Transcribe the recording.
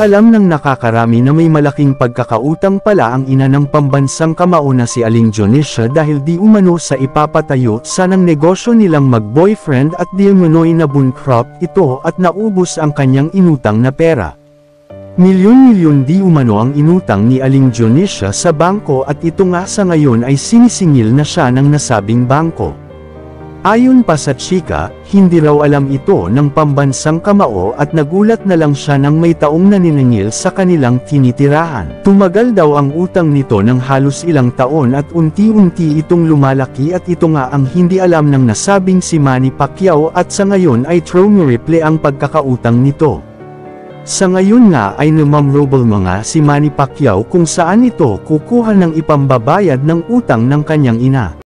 alam ng nakakarami na may malaking pagkakautang pala ang ina ng pambansang kamao na si Aling Dionisia dahil di umano sa ipapatayo sanang negosyo nilang mag-boyfriend at di umano'y nabankrupt ito at naubos ang kanyang inutang na pera. Milyon-milyon di umano ang inutang ni Aling Dionisia sa bangko at ito nga sa ngayon ay sinisingil na siya ng nasabing bangko. Ayon pa sa chika, hindi raw alam ito ng pambansang kamao at nagulat na lang siya nang may taong naniningil sa kanilang tinitirahan. Tumagal daw ang utang nito ng halos ilang taon at unti-unti itong lumalaki at ito nga ang hindi alam ng nasabing si Manny Pacquiao at sa ngayon ay trumuriple ang pagkakautang nito. Sa ngayon nga ay namamrobel mga si Manny Pacquiao kung saan ito kukuha ng ipambabayad ng utang ng kanyang ina.